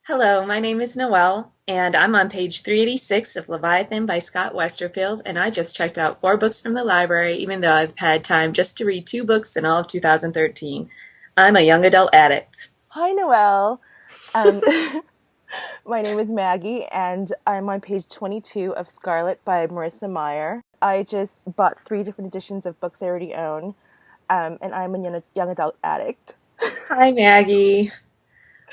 Hello, my name is Noelle, and I'm on page 386 of Leviathan by Scott Westerfield, and I just checked out 4 books from the library, even though I've had time just to read 2 books in all of 2013. I'm a young adult addict. Hi, Noelle. Um, my name is Maggie, and I'm on page 22 of Scarlet by Marissa Meyer. I just bought 3 different editions of books I already own, and I'm a young adult addict. Hi, Maggie.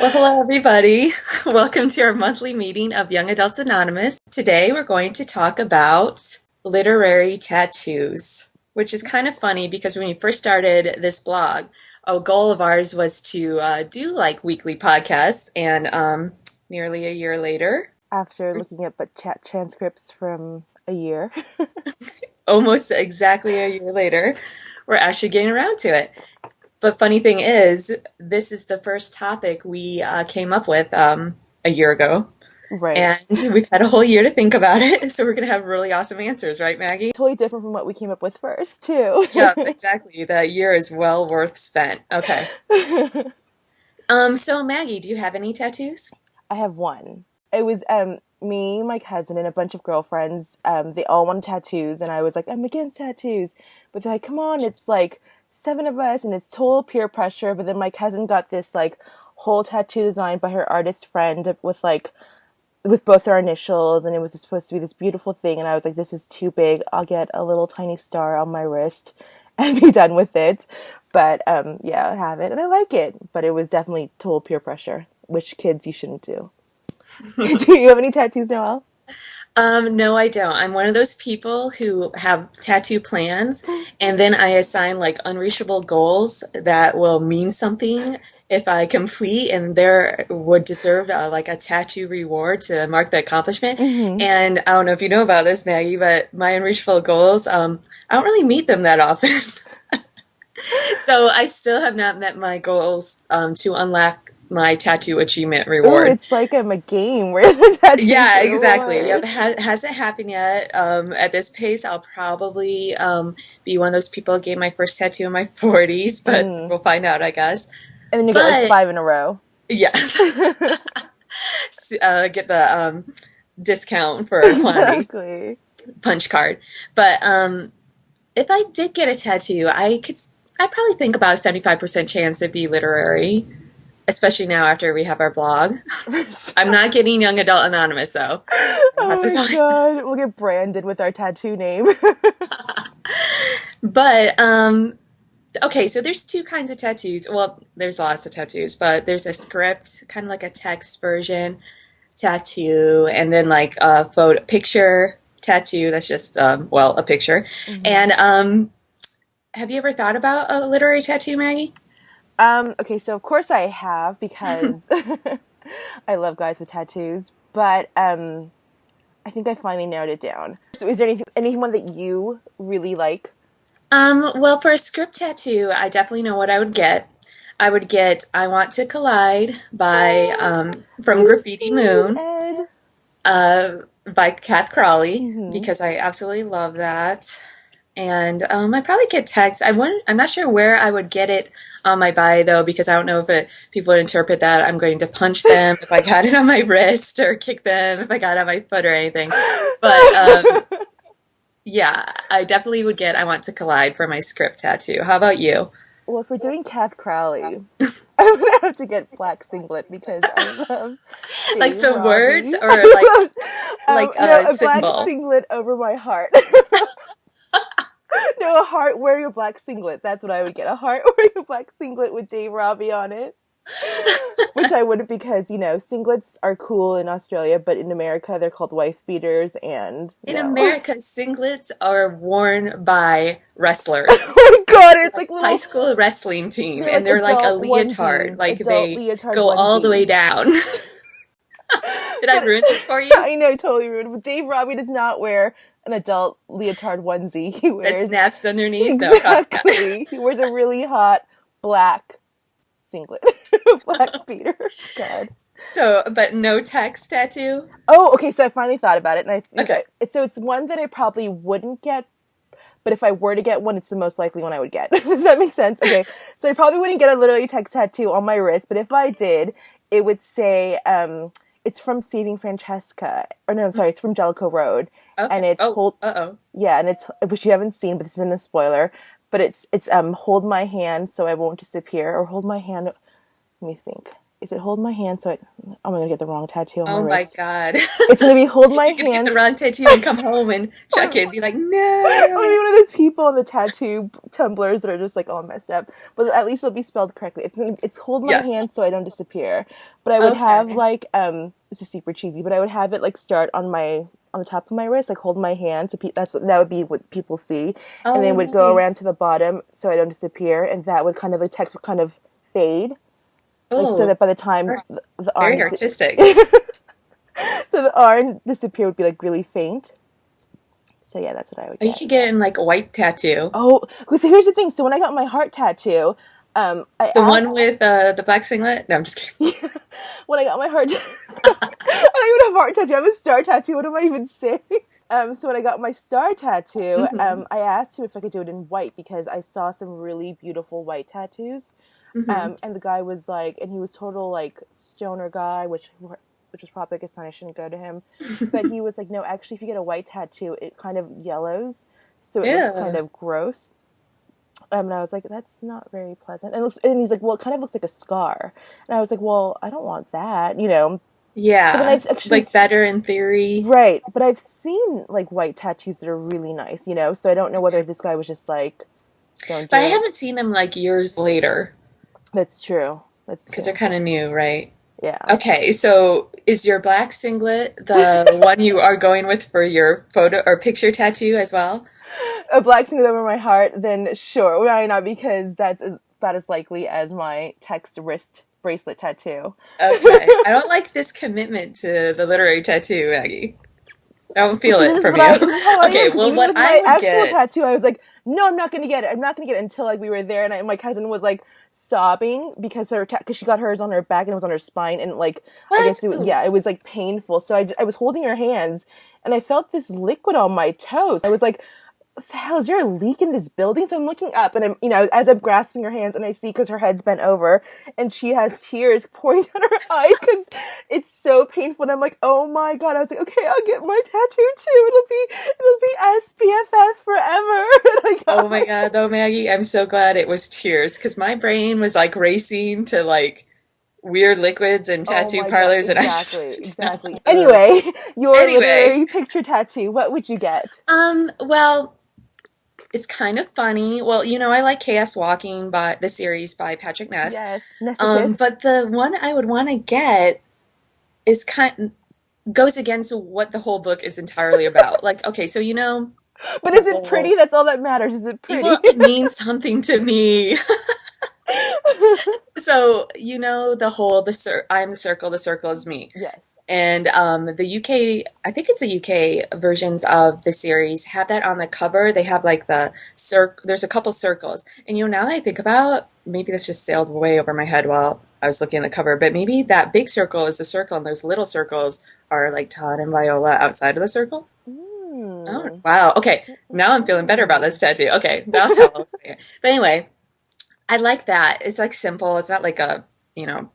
Well, hello, everybody. Welcome to our monthly meeting of Young Adults Anonymous. Today, we're going to talk about literary tattoos, which is kind of funny because when we first started this blog, a goal of ours was to do like weekly podcasts, and nearly a year later, After looking at but chat transcripts from a year. almost exactly a year later, we're actually getting around to it. But funny thing is, this is the first topic we came up with a year ago. Right. And we've had a whole year to think about it, so we're going to have really awesome answers, right, Maggie? Totally different from what we came up with first, too. Yeah, exactly. That year is well worth spent. Okay. So Maggie, do you have any tattoos? I have one. It was me, my cousin, and a bunch of girlfriends. They all wanted tattoos, and I was like, I'm against tattoos. But they're like, come on, it's like 7 of us, and it's total peer pressure. But then my cousin got this like whole tattoo designed by her artist friend with both our initials, and it was supposed to be this beautiful thing. And I was like, this is too big. I'll get a little tiny star on my wrist and be done with it. But yeah, I have it, and I like it. But it was definitely total peer pressure, which kids you shouldn't do. Do you have any tattoos, Noelle? No, I don't. I'm one of those people who have tattoo plans, and then I assign like unreachable goals that will mean something if I complete, and there would deserve like a tattoo reward to mark the accomplishment. Mm-hmm. And I don't know if you know about this, Maggie, but my unreachable goals, I don't really meet them that often. So I still have not met my goals to unlock my tattoo achievement Oh, reward. it's like a game where the tattoos Yeah, get exactly. Yep. reward. Hasn't happened yet. At this pace, I'll probably be one of those people who get my first tattoo in my 40s, but Mm. we'll find out, I guess. And then you get like But 5 in a row. yeah, get the discount for quantity Exactly. punch card. But if I did get a tattoo, I'd probably think about a 75% chance it'd be literary, especially now after we have our blog. For I'm sure. not getting Young Adult Anonymous, though. I'll have Oh to my tell you. god. We'll get branded with our tattoo name. But okay, so there's 2 kinds of tattoos. Well, there's lots of tattoos, but there's a script, kind of like a text version tattoo, and then like a photo picture tattoo. That's just well, a picture. Hmm. And have you ever thought about a literary tattoo, Maggie? Okay, so of course I have because I love guys with tattoos, but I think I finally narrowed it down. So is there anyone that you really like? Well, for a script tattoo, I definitely know what I would get. I would get "I Want to Collide" by Oh, from you Graffiti sweet Moon, Ed. by Kat Crawley, Hmm. because I absolutely love that. And I'd probably get text. I'm not sure where I would get it on my body though, because I don't know if people would interpret that I'm going to punch them if I got it on my wrist, or kick them if I got it on my foot or anything. But yeah, I definitely would get "I Want to Collide" for my script tattoo. How about you? Well, if we're doing Kath Crowley, I'm gonna have to get black singlet because I love Like Dave the words, Robbie. or like No, a a black symbol? singlet over my heart. No, a heart wearing a black singlet. That's what I would get. A heart wearing a black singlet with Dave Robbie on it. Which I wouldn't because, singlets are cool in Australia, but in America they're called wife beaters and In no. America, singlets are worn by Oh wrestlers. my god, it's like High little, school wrestling team, they're and like they're like a adult leotard. onesies, Like adult they leotard go all the way onesies. down. Did I But ruin this for you? I know, totally rude. But Dave Robbie does not wear an adult leotard onesie. He It wears snaps underneath? No, probably not. exactly. He wears a really hot black singlet, black beater. God. So, but no text tattoo? Oh, okay. So I finally thought about it, and I think Okay. so. It's one that I probably wouldn't get, but if I were to get one, it's the most likely one I would get. Does that make sense? Okay. So I probably wouldn't get a literally text tattoo on my wrist, but if I did, it would say, it's from Saving Francesca, or no, I'm sorry, it's from Jellicoe Road, Okay. and it's Oh, hold, uh-oh. yeah, and it's, which you haven't seen, but this isn't a spoiler, but it's hold my hand so I won't disappear, or hold my hand. Let me think. Is it hold my hand so I'm gonna get the wrong tattoo on my Oh my wrist. God. It's gonna be hold my You're gonna get the hand. wrong tattoo and come home and check it and be like, I'm gonna be no. one of those people on the tattoo tumblers that are just like all messed up, but at least it'll be spelled correctly. It's hold my Yes. hand so I don't disappear. But I would have Okay. like this is super cheesy, but I would have it like start on the top of my wrist, like hold my hand. So that would be what people see, and then Oh, would go around to nice. the bottom so I don't disappear, and that would kind of the text would kind of fade, like so Oh, that by the time very the very R artistic. so the R disappear would be like really faint. So yeah, that's what I would Or you get. could get it in like a white tattoo. Oh, so here's the thing. So when I got my heart tattoo, I The one asked with the black singlet? No, I'm just kidding. when I got my heart. I don't even have a heart tattoo. I have a star tattoo. What am I even saying? So when I got my star tattoo, Hmm. I asked him if I could do it in white because I saw some really beautiful white tattoos. Hmm. And the guy was like, and he was total like stoner guy, which was probably like a sign I shouldn't go to him. But he was like, no, actually, if you get a white tattoo, it kind of yellows, so it looks kind Yeah. of gross. And I was like, that's not very pleasant. And he's like, well, it kind of looks like a scar. And I was like, well, I don't want that, you know. But then Yeah. I've actually, Like better in theory. right. But I've seen like white tattoos that are really nice, you know. So I don't know whether this guy was just like, don't But I do it. haven't seen them like years later That's true. That's because they're true. kind of new, right? Yeah. Okay, so is your black singlet the one you are going with for your photo or picture tattoo as well? A black singlet over my heart, then sure. Why not? Because that's about as likely as my text wrist bracelet tattoo. Okay. I don't like this commitment to the literary tattoo, Maggie. I don't Well, feel see, it from you. this is how I am. Okay, Because well, even what with I my would actual get, tattoo, I was like, no, I'm not gonna get it. I'm not gonna get it until like we were there, and my cousin was like sobbing because because she got hers on her back and it was on her spine, and like I what? guess Ooh. yeah, it was like painful. So I was holding her hands, and I felt this liquid on my toes. I was like, what the hell, is there a leak in this building? So I'm looking up and I'm, you know, as I'm grasping her hands and I see because her head's bent over and she has tears pouring down her eyes because it's so painful. And I'm like, oh my God. I was like, okay, I'll get my tattoo too. It'll be SPFF forever. And I Oh got my my God, though, Maggie, I'm so glad it was tears because my brain was like racing to like weird liquids and oh tattoo my God. parlors, and I Exactly. just, Exactly. ugh. Anyway, your Anyway, literary picture tattoo, what would you get? well, it's kind of funny. Well, I like Chaos Walking by the series by Patrick Ness. Yes. Necessist. But the one I would want to get is goes against what the whole book is entirely about. Like, okay, so But the is it pretty? whole That's all that matters. Is it pretty? well, it means something to me. So, I am the circle is me. Yes. And the UK, I think it's the UK versions of the series have that on the cover. They have like there's a couple circles. And now that I think about, maybe this just sailed way over my head while I was looking at the cover, but maybe that big circle is the circle and those little circles are like Todd and Viola outside of the circle. Oh, Mm. wow. Okay. Now I'm feeling better about this Mm. tattoo. Okay. That was how I was saying it. But anyway, I like that. It's like simple. It's not like a,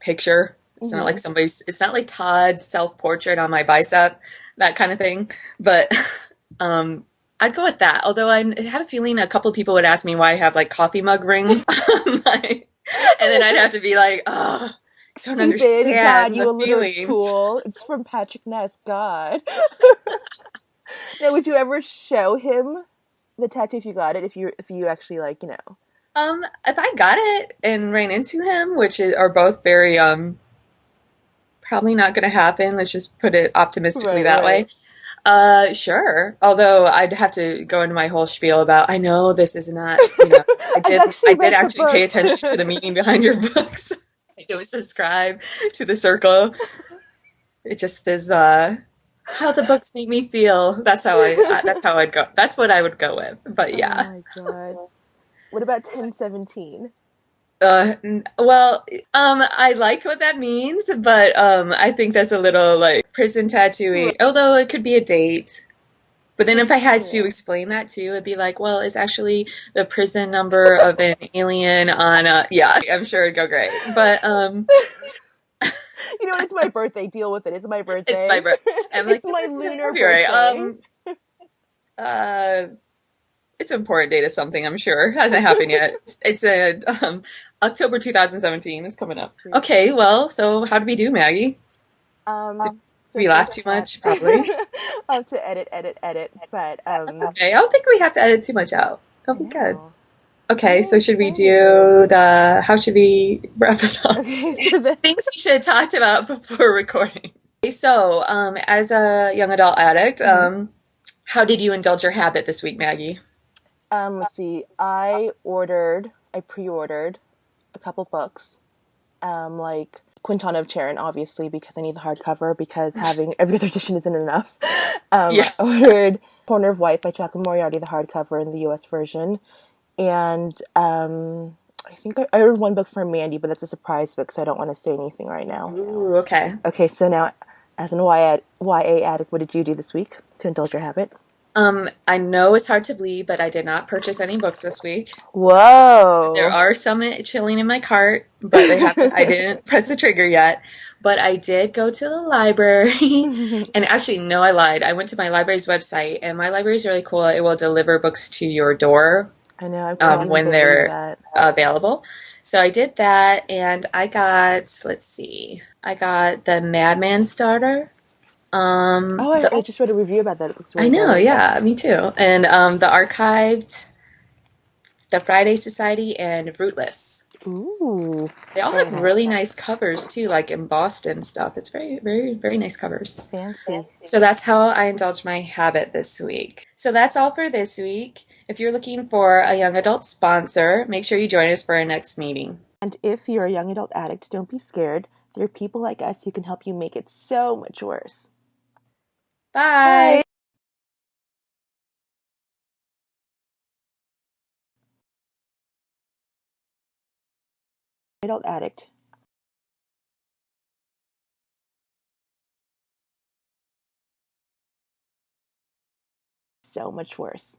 picture. It's not like Hmm. it's not like Todd's self-portrait on my bicep, that kind of thing. But um I'd go with that. Although I have a feeling a couple of people would ask me why I have like coffee mug rings on and then I'd have to be like, oh, I don't Stupid God, understand you the illiterate feelings. fool. It's from Patrick Ness. God. Now, would you ever show him the tattoo if you got it? If you actually like, you know. If I got it and ran into him, are both very probably not going to happen. Let's just put it optimistically Right, that way. right. Sure. Although I'd have to go into my whole spiel about, I know this is not, I've I actually did read the actually pay book. attention to the meaning behind your books. I don't subscribe to the circle. It just is, how the books make me feel. That's how I'd go. That's what I would go with. But Oh yeah. my God. What about 1017? Well, I like what that means, but I think that's a little like prison tattooing. Right. Although it could be a date. But then if I That's had to true. explain that too, it'd be like, well, it's actually the prison number of an alien on a, yeah, I'm sure it'd go great. But You know what? It's my birthday. Deal with it. It's my It's my birthday. birth. I'm like, It's your my birthday's in lunar February. birthday. Uh, it's an important date of something, I'm sure. Hasn't happened yet. It's a October 2017 is coming up. Sweet. Okay, well, so how did we do, Maggie? Did So we laugh first too I had much? Probably. I'll have to edit, but That's okay. I don't think we have to edit too much out. It'll I be good. know. I'm Okay, so really should we excited. do the, how should we wrap it up? Okay, so the Things we should have talked about before recording. Okay, so, as a young adult addict, mhm. how did you indulge your habit this week, Maggie? Let's see. I pre-ordered a couple books. Like Quintana of Charon, obviously, because I need the hardcover because having every other edition isn't enough. Yeah. I ordered Corner of White by Jacqueline Moriarty, the hardcover in the US version. And I think I ordered one book for Mandy, but that's a surprise book, so I don't want to say anything right now. Ooh, okay. Okay, so now, as an YA addict, what did you do this week to indulge your habit? I know it's hard to believe, but I did not purchase any books this week. There Whoa. are some chilling in my cart, but they haven't, I didn't press the trigger yet. But I did go to the library. And actually, no, I lied. I went to my library's website, and my library is really cool. It will deliver books to your door I know, I couldn't when believe they're that. available. So I did that, and I got, let's see, I got the Madman Starter. Oh, I The just read a review about that. It looks I really know, good. yeah, me too. And the archived, the Friday Society, and Rootless. Ooh, They all very have nice. really nice covers too, like embossed and stuff. It's very, very, very nice covers. Fancy. So that's how I indulge my habit this week. So that's all for this week. If you're looking for a young adult sponsor, make sure you join us for our next meeting. And if you're a young adult addict, don't be scared. There are people like us who can help you make it so much worse. Bye. Bye. Adult addict. So much worse.